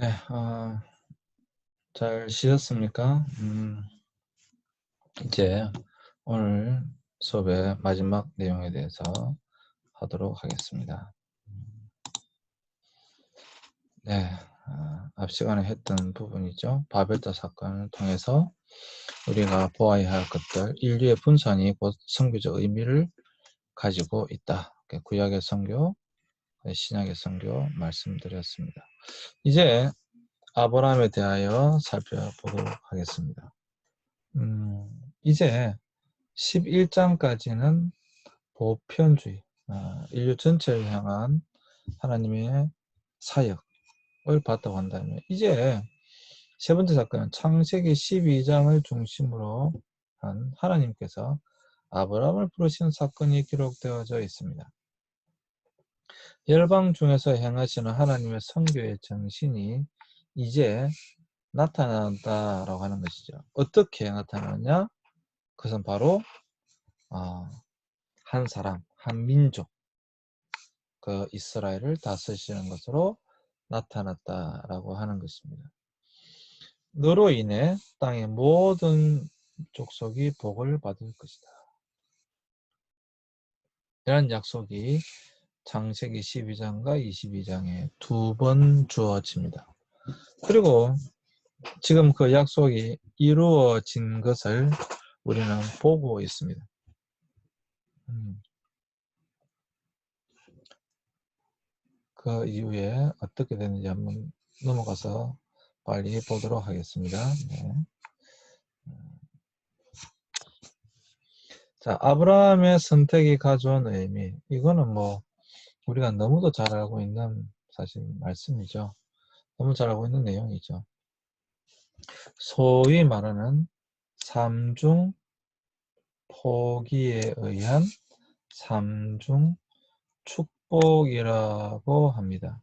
네, 잘 쉬셨습니까? 이제 오늘 수업의 마지막 내용에 대해서 하도록 하겠습니다. 네, 앞 시간에 했던 부분이죠. 바벨탑 사건을 통해서 우리가 보아야 할 것들, 인류의 분산이 곧 선교적 의미를 가지고 있다. 구약의 선교, 신약의 선교 말씀드렸습니다. 이제 아브라함에 대하여 살펴보도록 하겠습니다. 이제 11장까지는 보편주의, 인류 전체를 향한 하나님의 사역을 봤다고 한다면, 이제 세 번째 사건은 창세기 12장을 중심으로 한 하나님께서 아브라함을 부르신 사건이 기록되어져 있습니다. 열방 중에서 행하시는 하나님의 선교의 정신이 이제 나타난다라고 하는 것이죠. 어떻게 나타나느냐? 그것은 바로 한 사람, 한 민족, 그 이스라엘을 다스리시는 것으로 나타났다라고 하는 것입니다. 너로 인해 땅의 모든 족속이 복을 받을 것이다. 이런 약속이 창세기 12장과 22장에 두 번 주어집니다. 그리고 지금 그 약속이 이루어진 것을 우리는 보고 있습니다. 그 이후에 어떻게 되는지 한번 넘어가서 빨리 보도록 하겠습니다. 네. 자, 아브라함의 선택이 가져온 의미, 이거는 뭐 우리가 너무도 잘 알고 있는 사실 말씀이죠. 너무 잘 알고 있는 내용이죠. 소위 말하는 삼중 포기에 의한 삼중 축복이라고 합니다.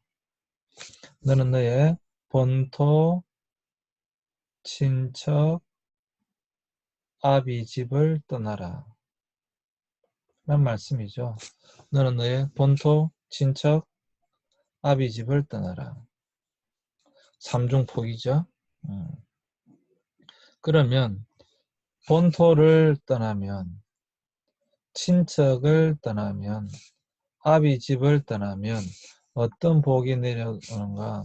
너는 너의 본토, 친척, 아비 집을 떠나라 라는 말씀이죠. 너는 너의 본토, 친척, 아비 집을 떠나라. 삼중포기죠. 그러면 본토를 떠나면, 친척을 떠나면, 아비 집을 떠나면 어떤 복이 내려오는가?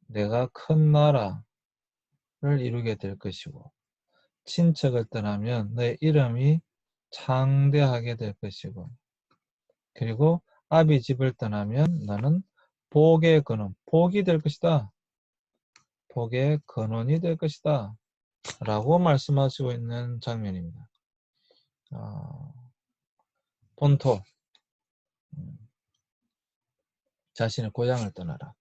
내가 큰 나라를 이루게 될 것이고, 친척을 떠나면 내 이름이 창대하게 될 것이고, 그리고 아비 집을 떠나면 나는 복의 근원, 복이 될 것이다. 복의 근원이 될 것이다. 라고 말씀하시고 있는 장면입니다. 본토, 자신의 고향을 떠나라.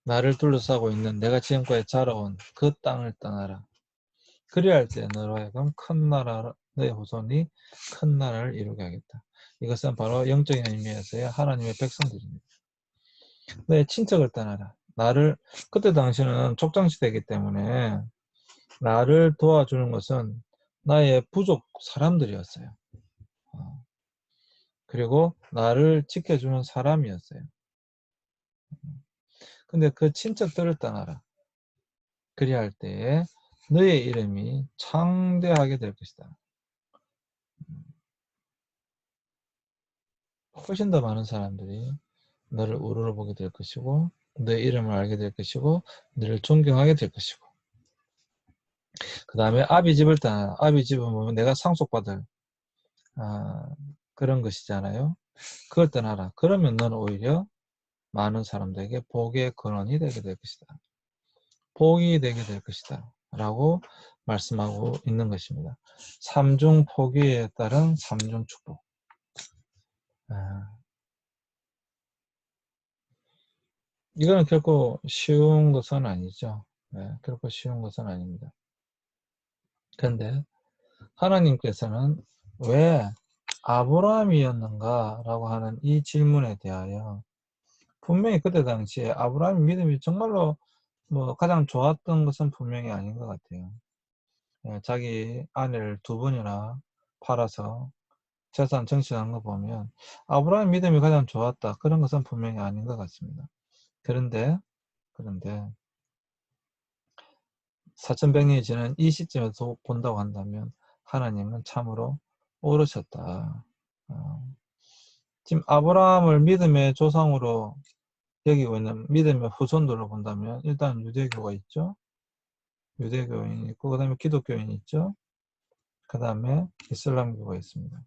나를 둘러싸고 있는 내가 지금까지 자라온 그 땅을 떠나라. 그리할 때 너로 하여금 큰 나라, 너의 후손이 큰 나라를 이루게 하겠다. 이것은 바로 영적인 의미에서의 하나님의 백성들입니다. 너의 친척을 떠나라. 나를, 그때 당시는 족장시대이기 때문에 나를 도와주는 것은 나의 부족 사람들이었어요. 그리고 나를 지켜주는 사람이었어요. 근데 그 친척들을 떠나라. 그리할 때에 너의 이름이 창대하게 될 것이다. 훨씬 더 많은 사람들이 너를 우러러보게 될 것이고, 너의 이름을 알게 될 것이고, 너를 존경하게 될 것이고, 그 다음에 아비 집을 떠나라. 아비 집은 보면 내가 상속받을 그런 것이잖아요. 그걸 떠나라. 그러면 너는 오히려 많은 사람들에게 복의 근원이 되게 될 것이다. 복이 되게 될 것이다. 라고 말씀하고 있는 것입니다. 삼중 포기에 따른 삼중 축복. 이거는 결코 쉬운 것은 아니죠. 결코 쉬운 것은 아닙니다. 그런데 하나님께서는 왜 아브라함이었는가 라고 하는 이 질문에 대하여 분명히 그때 당시에 아브라함의 믿음이 정말로 뭐 가장 좋았던 것은 분명히 아닌 것 같아요. 자기 아내를 두 번이나 팔아서 재산 정치한 거 보면 아브라함의 믿음이 가장 좋았다, 그런 것은 분명히 아닌 것 같습니다. 그런데 사천백년이 지난 이 시점에서 본다고 한다면 하나님은 참으로 옳으셨다. 지금 아브라함을 믿음의 조상으로 여기고 있는 믿음의 후손들로 본다면 일단 유대교가 있죠. 유대교인이 있고 그 다음에 기독교인이 있죠. 그 다음에 이슬람교가 있습니다.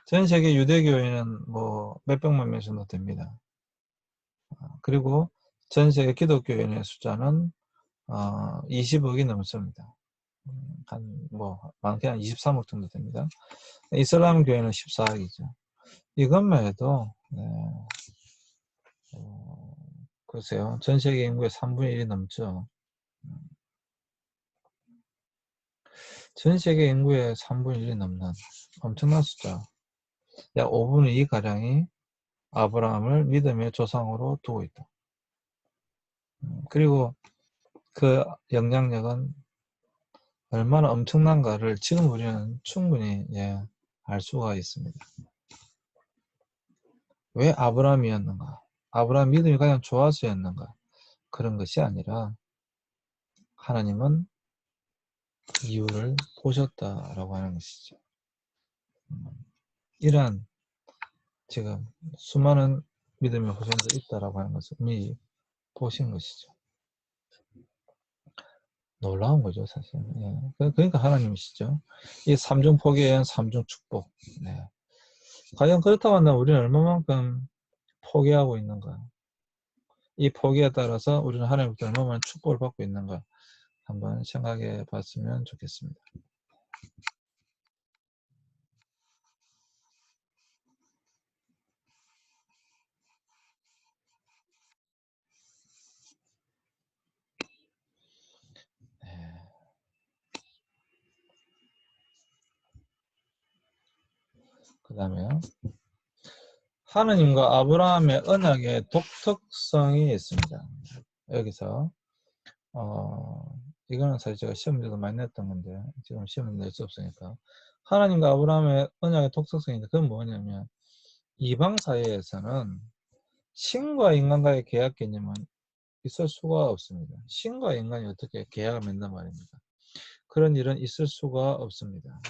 전 세계 유대교인은 뭐 몇백만 명 정도 됩니다. 그리고 전 세계 기독교인의 숫자는 20억이 넘습니다. 많게 한 23억 정도 됩니다. 이슬람 교회는 14억이죠. 이것만 해도 글쎄요, 전 세계 인구의 3분의 1이 넘죠. 전 세계 인구의 3분의 1이 넘는 엄청난 숫자. 약 5분의 2 가량이 아브라함을 믿음의 조상으로 두고 있다. 그리고 그 영향력은 얼마나 엄청난가를 지금 우리는 충분히 알 수가 있습니다. 왜 아브라함이었는가? 아브라함 믿음이 가장 좋아서였는가? 그런 것이 아니라 하나님은 이유를 보셨다라고 하는 것이죠. 이러한 지금 수많은 믿음의 후손들이 있다라고 하는 것을 미리 보신 것이죠. 놀라운 거죠, 사실. 그러니까 하나님이시죠. 이 삼중 포기에 의한 삼중 축복. 과연 그렇다고 한다면 우리는 얼마만큼 포기하고 있는가? 이 포기에 따라서 우리는 하나님부터 얼마나 축복을 받고 있는가? 한번 생각해 봤으면 좋겠습니다. 그 다음에요. 하느님과 아브라함의 언약의 독특성이 있습니다. 여기서 이거는 사실 제가 시험 문제도 많이 냈던 건데 지금 시험을 낼 수 없으니까 하나님과 아브라함의 언약의 독특성인데 그건 뭐냐면 이방 사회에서는 신과 인간과의 계약 개념은 있을 수가 없습니다. 신과 인간이 어떻게 계약을 맺는 말입니다. 그런 일은 있을 수가 없습니다.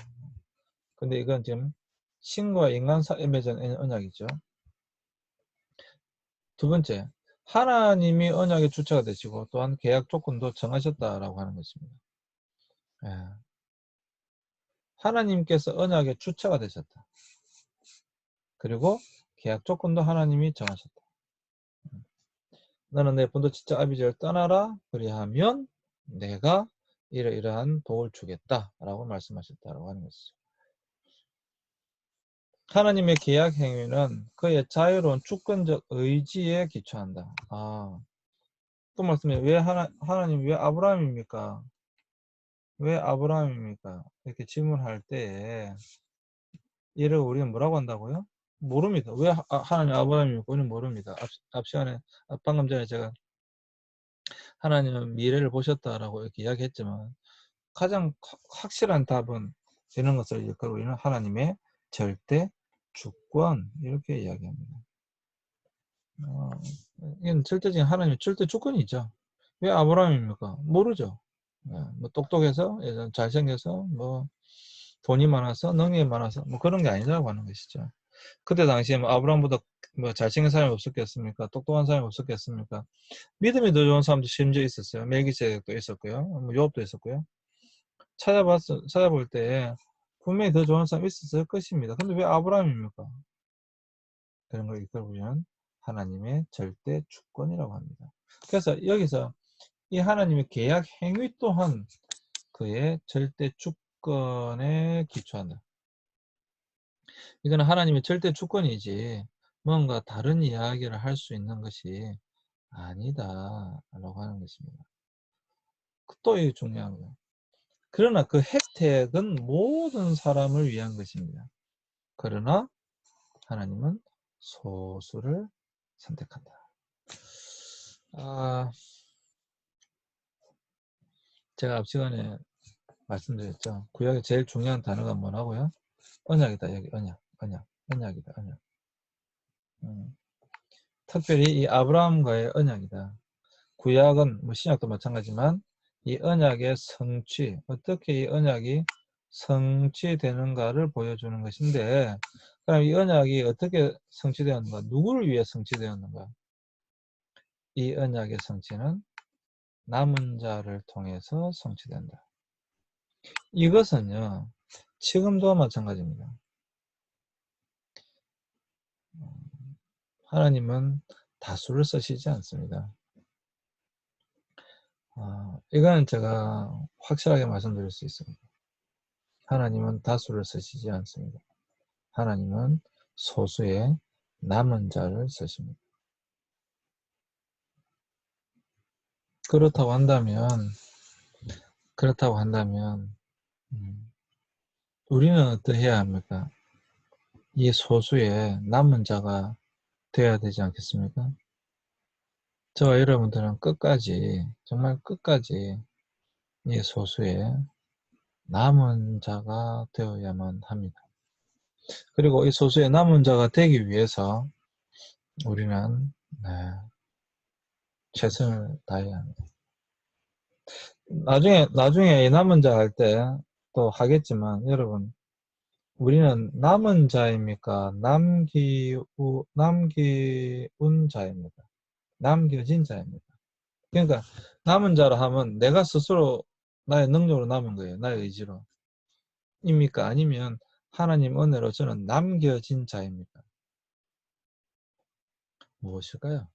근데 이건 지금 신과 인간 사이에 맺은 언약이죠. 두 번째, 하나님이 언약의 주체가 되시고 또한 계약 조건도 정하셨다라고 하는 것입니다. 하나님께서 언약의 주체가 되셨다. 그리고 계약 조건도 하나님이 정하셨다. 너는 내 본토 친척 아비지를 떠나라. 그리하면 내가 이러이러한 복을 주겠다라고 말씀하셨다라고 하는 것이죠. 하나님의 계약 행위는 그의 자유로운 주권적 의지에 기초한다. 또 말씀해. 하나님 왜 아브라함입니까? 왜 아브라함입니까? 이렇게 질문할 때에 이를 우리는 뭐라고 한다고요? 모릅니다. 왜 하나님 아브라함입니까? 우리는 모릅니다. 앞 시간에 방금 전에 제가 하나님은 미래를 보셨다라고 이렇게 이야기했지만 가장 확실한 답은 이런 것을 일컬고 있는 하나님의 절대 주권 이렇게 이야기합니다. 이건 절대적인 하나님의 절대 주권이죠. 왜 아브라함입니까? 모르죠. 뭐 똑똑해서 잘생겨서 뭐 돈이 많아서 능력이 많아서 뭐 그런 게 아니라고 하는 것이죠. 그때 당시에 뭐 아브라함보다 뭐 잘생긴 사람이 없었겠습니까? 똑똑한 사람이 없었겠습니까? 믿음이 더 좋은 사람도 심지어 있었어요. 멜기세덱도 있었고요. 뭐 요업도 있었고요. 찾아볼 때 분명히 더 좋은 사람이 있었을 것입니다. 근데 왜 아브라함입니까? 그런 걸 이끌어보면 하나님의 절대 주권이라고 합니다. 그래서 여기서 이 하나님의 계약 행위 또한 그의 절대 주권에 기초한다. 이거는 하나님의 절대 주권이지 뭔가 다른 이야기를 할 수 있는 것이 아니다 라고 하는 것입니다. 또 이게 중요한 거예요. 그러나 그 혜택은 모든 사람을 위한 것입니다. 그러나 하나님은 소수를 선택한다. 제가 앞 시간에 말씀드렸죠. 구약의 제일 중요한 단어가 뭐라고요? 언약이다. 여기 언약이다. 언약. 특별히 이 아브라함과의 언약이다. 구약은 뭐 신약도 마찬가지지만 이 언약의 성취, 어떻게 이 언약이 성취되는가를 보여주는 것인데, 그럼 이 언약이 어떻게 성취되었는가? 누구를 위해 성취되었는가? 이 언약의 성취는 남은 자를 통해서 성취된다. 이것은요, 지금도 마찬가지입니다. 하나님은 다수를 쓰시지 않습니다. 이거는 제가 확실하게 말씀드릴 수 있습니다. 하나님은 다수를 쓰시지 않습니다. 하나님은 소수의 남은 자를 쓰십니다. 그렇다고 한다면 우리는 어떻게 해야 합니까? 이 소수의 남은 자가 되어야 되지 않겠습니까? 저와 여러분들은 끝까지, 정말 끝까지 이 소수의 남은 자가 되어야만 합니다. 그리고 이 소수의 남은 자가 되기 위해서 우리는 최선을 다해야 합니다. 나중에 이 남은 자 할 때 또 하겠지만, 여러분, 우리는 남은 자입니까? 남기운 자입니까? 남겨진 자입니까? 그러니까 남은 자라 하면 내가 스스로 나의 능력으로 남은 거예요. 나의 의지로. 입니까? 아니면 하나님 은혜로 저는 남겨진 자입니까? 무엇일까요?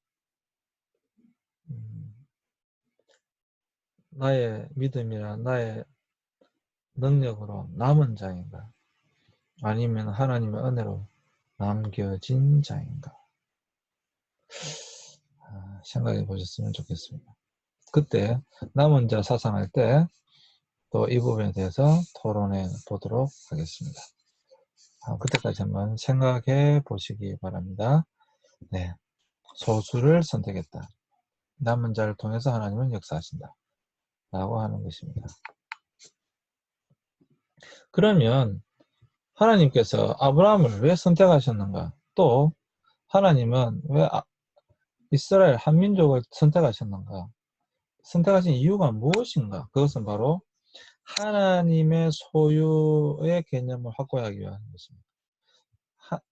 나의 믿음이나 나의 능력으로 남은 자인가? 아니면 하나님의 은혜로 남겨진 자인가? 생각해 보셨으면 좋겠습니다. 그때 남은 자 사상할 때 또 이 부분에 대해서 토론해 보도록 하겠습니다. 그때까지 한번 생각해 보시기 바랍니다. 네, 소수를 선택했다. 남은 자를 통해서 하나님은 역사하신다. 라고 하는 것입니다. 그러면 하나님께서 아브라함을 왜 선택하셨는가? 또 하나님은 왜 이스라엘 한민족을 선택하셨는가? 선택하신 이유가 무엇인가? 그것은 바로 하나님의 소유의 개념을 확고하기 위한 것입니다.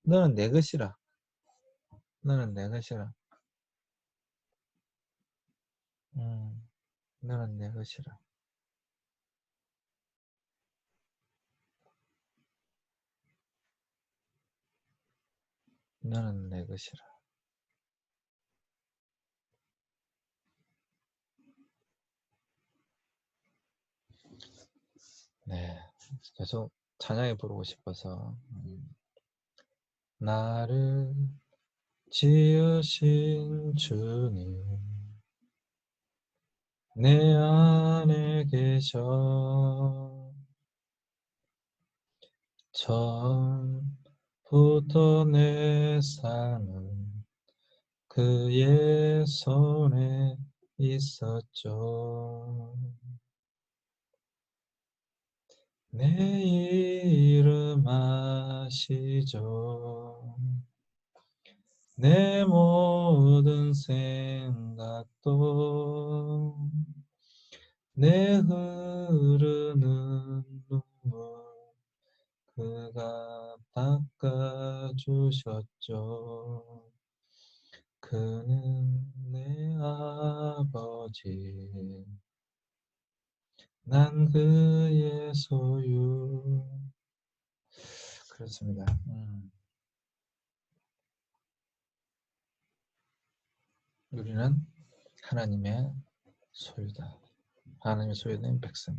너는 내 것이라. 너는 내 것이라. 너는 내 것이라. 너는 내 것이라. 네, 계속 찬양해 부르고 싶어서. 나를 지으신 주님, 내 안에 계셔. 처음부터 내 삶은 그의 손에 있었죠. 내 이름 아시죠. 내 모든 생각도 내 흐르는 눈물 그가 닦아주셨죠. 그는 내 아버지, 난 그의 소유. 그렇습니다. 우리는 하나님의 소유다. 하나님의 소유된 백성.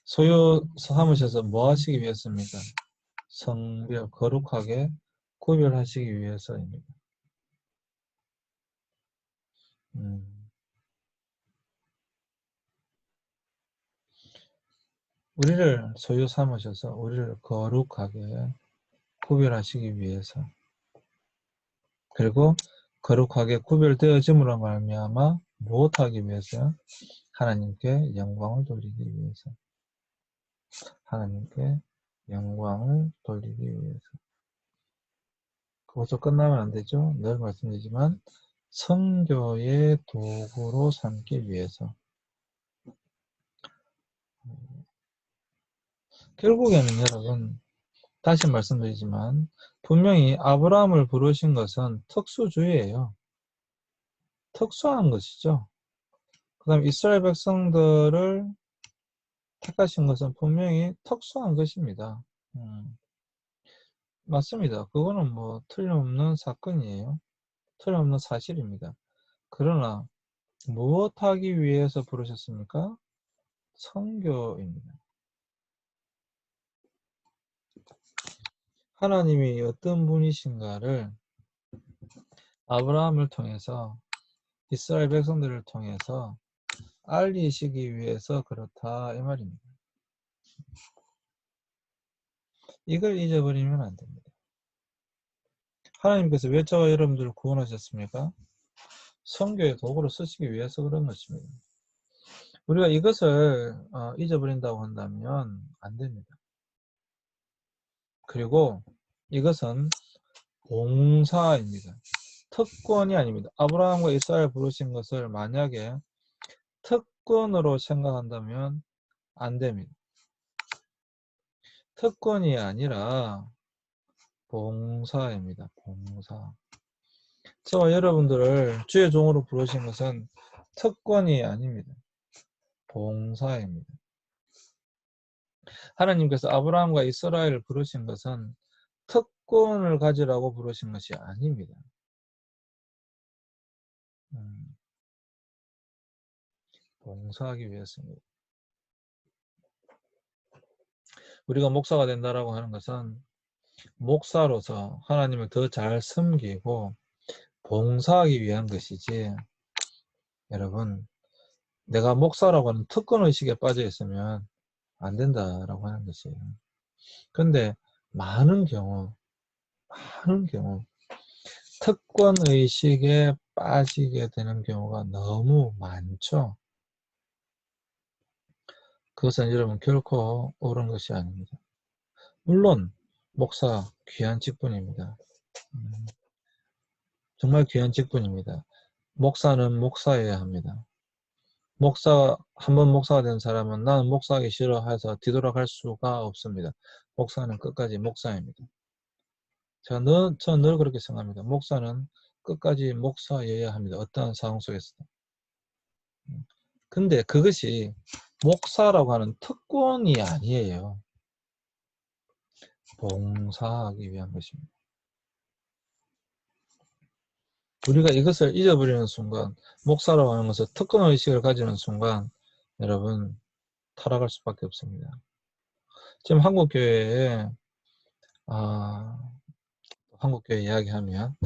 소유 삼으셔서 뭐 하시기 위해서입니까? 성별 거룩하게 구별하시기 위해서입니다. 우리를 소유 삼으셔서 우리를 거룩하게 구별하시기 위해서, 그리고 거룩하게 구별되어짐으로 말미암아 무엇하기 위해서? 하나님께 영광을 돌리기 위해서. 하나님께 영광을 돌리기 위해서. 거기서 끝나면 안 되죠. 늘 말씀드리지만 선교의 도구로 삼기 위해서. 결국에는 여러분 다시 말씀드리지만 분명히 아브라함을 부르신 것은 특수주의예요. 특수한 것이죠. 그 다음에 이스라엘 백성들을 택하신 것은 분명히 특수한 것입니다. 맞습니다. 그거는 뭐 틀림없는 사건이에요. 틀림없는 사실입니다. 그러나 무엇하기 위해서 부르셨습니까? 선교입니다. 하나님이 어떤 분이신가를 아브라함을 통해서 이스라엘 백성들을 통해서 알리시기 위해서 그렇다 이 말입니다. 이걸 잊어버리면 안 됩니다. 하나님께서 왜 저와 여러분들을 구원하셨습니까? 선교의 도구로 쓰시기 위해서 그런 것입니다. 우리가 이것을 잊어버린다고 한다면 안 됩니다. 그리고 이것은 봉사입니다. 특권이 아닙니다. 아브라함과 이스라엘 부르신 것을 만약에 특권으로 생각한다면 안 됩니다. 특권이 아니라 봉사입니다. 봉사. 저와 여러분들을 주의 종으로 부르신 것은 특권이 아닙니다. 봉사입니다. 하나님께서 아브라함과 이스라엘을 부르신 것은 특권을 가지라고 부르신 것이 아닙니다. 봉사하기 위해서입니다. 우리가 목사가 된다라고 하는 것은 목사로서 하나님을 더 잘 섬기고 봉사하기 위한 것이지, 여러분, 내가 목사라고 하는 특권의식에 빠져 있으면 안 된다라고 하는 것이에요. 근데 많은 경우 특권의식에 빠지게 되는 경우가 너무 많죠. 그것은 여러분 결코 옳은 것이 아닙니다. 물론 목사 귀한 직분입니다. 정말 귀한 직분입니다. 목사는 목사여야 합니다. 한번 목사가 된 사람은 나는 목사하기 싫어해서 뒤돌아갈 수가 없습니다. 목사는 끝까지 목사입니다. 저는 늘 그렇게 생각합니다. 목사는 끝까지 목사여야 합니다. 어떠한 상황 속에서도. 근데 그것이 목사라고 하는 특권이 아니에요. 봉사하기 위한 것입니다. 우리가 이것을 잊어버리는 순간, 목사라고 하는 것을 특권의식을 가지는 순간 여러분 타락할 수밖에 없습니다. 지금 한국교회에 한국교회 이야기하면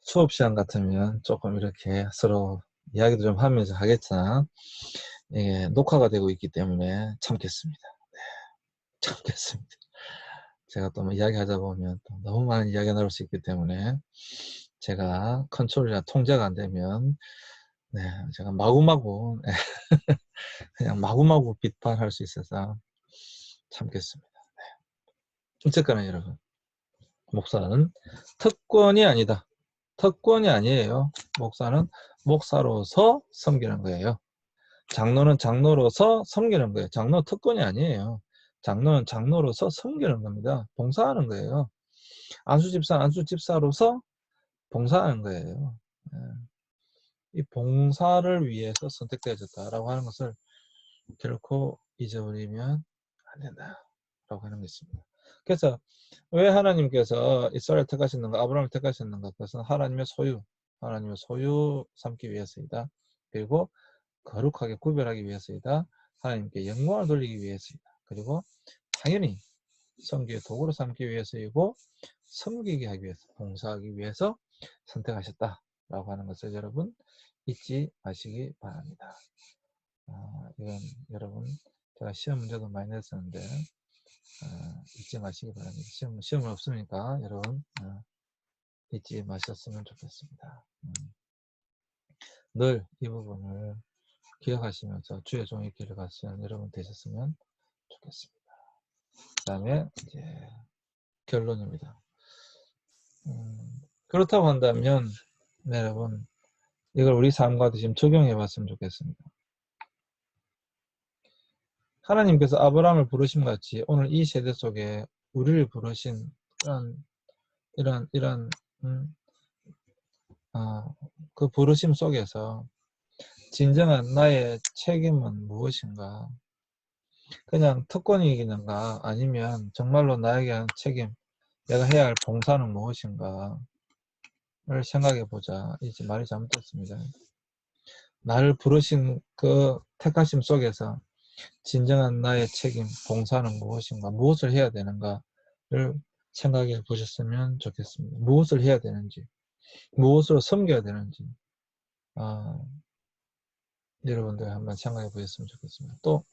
수업 시간 같으면 조금 이렇게 서로 이야기도 좀 하면서 하겠지만 이게 녹화가 되고 있기 때문에 참겠습니다. 네, 참겠습니다. 제가 또 뭐 이야기하다 보면 또 너무 많은 이야기가 나올 수 있기 때문에 제가 컨트롤이나 통제가 안 되면 제가 마구마구 그냥 마구마구 비판할 수 있어서 참겠습니다. 어쨌거나 여러분, 목사는 특권이 아니다. 특권이 아니에요. 목사는 목사로서 섬기는 거예요. 장로는 장로로서 섬기는 거예요. 장로 특권이 아니에요. 장로는 장로로서 섬기는 겁니다. 봉사하는 거예요. 안수집사 안수집사로서 봉사하는 거예요. 이 봉사를 위해서 선택되어졌다라고 하는 것을 결코 잊어버리면 안 된다라고 하는 것입니다. 그래서 왜 하나님께서 이스라엘 택하셨는가, 아브라함을 택하셨는가? 그것은 하나님의 소유 삼기 위해서이다. 그리고 거룩하게 구별하기 위해서이다. 하나님께 영광을 돌리기 위해서이다. 그리고 당연히 선교의 도구로 삼기 위해서이고 섬기게 하기 위해서, 봉사하기 위해서 선택하셨다라고 하는 것을 여러분 잊지 마시기 바랍니다. 이건 여러분 제가 시험 문제도 많이 냈었는데 잊지 마시기 바랍니다. 시험은 없으니까 여러분 잊지 마셨으면 좋겠습니다. 늘 이 부분을 기억하시면서 주의 종의 길을 가시는 여러분 되셨으면 좋겠습니다. 그 다음에 이제 결론입니다. 그렇다고 한다면 네, 여러분 이걸 우리 삶과도 지금 적용해 봤으면 좋겠습니다. 하나님께서 아브라함을 부르심 같이 오늘 이 세대 속에 우리를 부르신 이런 그 부르심 속에서 진정한 나의 책임은 무엇인가? 그냥 특권이기는가? 아니면 정말로 나에게 한 책임, 내가 해야 할 봉사는 무엇인가를 생각해 보자. 이제 말이 잘못됐습니다. 나를 부르신 그 택하심 속에서 진정한 나의 책임, 봉사는 무엇인가? 무엇을 해야 되는가를 생각해 보셨으면 좋겠습니다. 무엇을 해야 되는지, 무엇으로 섬겨야 되는지, 여러분들 한번 생각해 보셨으면 좋겠습니다. 또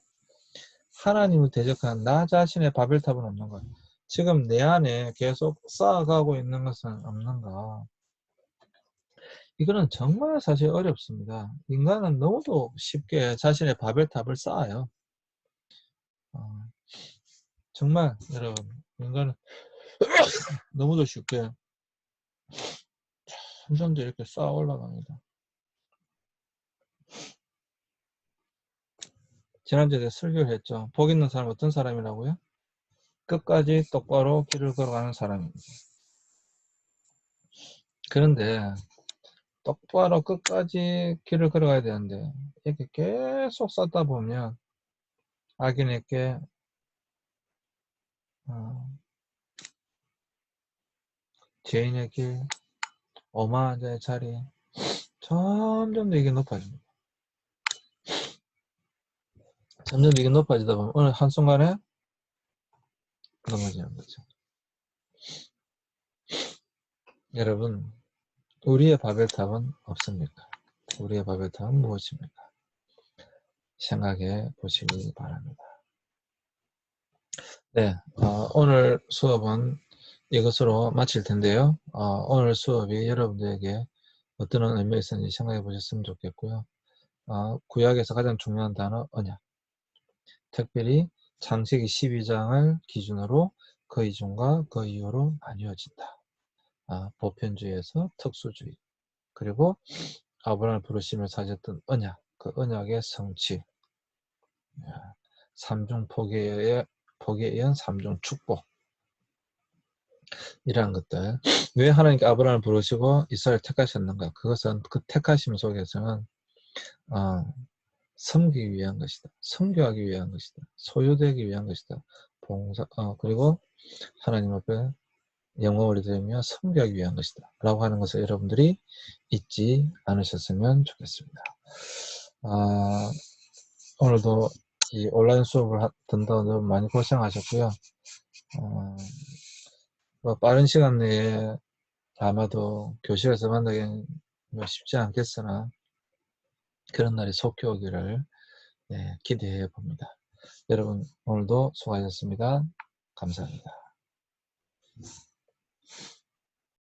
하나님을 대적한 나 자신의 바벨탑은 없는가? 지금 내 안에 계속 쌓아가고 있는 것은 없는가? 이거는 정말 사실 어렵습니다. 인간은 너무도 쉽게 자신의 바벨탑을 쌓아요. 정말 여러분, 인간은 너무도 쉽게 점점더 이렇게 쌓아 올라갑니다. 지난주에 설교를 했죠. 복 있는 사람은 어떤 사람이라고요? 끝까지 똑바로 길을 걸어가는 사람입니다. 그런데 똑바로 끝까지 길을 걸어가야 되는데 이렇게 계속 쌓다 보면 악인에게 죄인의 길, 오만한 자의 자리 점점 더 이게 높아집니다. 점점 이게 높아지다 보면 어느 한순간에 넘어지는 거죠. 여러분, 우리의 바벨탑은 없습니까? 우리의 바벨탑은 무엇입니까? 생각해 보시기 바랍니다. 네, 오늘 수업은 이것으로 마칠 텐데요. 오늘 수업이 여러분들에게 어떤 의미가 있었는지 생각해 보셨으면 좋겠고요. 구약에서 가장 중요한 단어 언약, 특별히 창세기 12장을 기준으로 그 이중과 그 이유로 나뉘어진다. 보편주의에서 특수주의, 그리고 아브라함을 부르시며 사셨던 언약, 그 언약의 성취, 삼중 포기에 의한 삼중 축복, 이러한 것들. 왜 하나님께 아브라함을 부르시고 이스라엘을 택하셨는가? 그것은 그 택하심 속에서는 섬기기 위한 것이다. 섬교하기 위한 것이다. 소유되기 위한 것이다. 그리고 하나님 앞에 영광을 드리며 섬기기 위한 것이다. 라고 하는 것을 여러분들이 잊지 않으셨으면 좋겠습니다. 오늘도 이 온라인 수업을 듣는다고 너무 많이 고생하셨고요. 빠른 시간 내에 아마도 교실에서 만나기는 쉽지 않겠으나 그런 날이 속히 오기를 기대해 봅니다. 여러분 오늘도 수고하셨습니다. 감사합니다.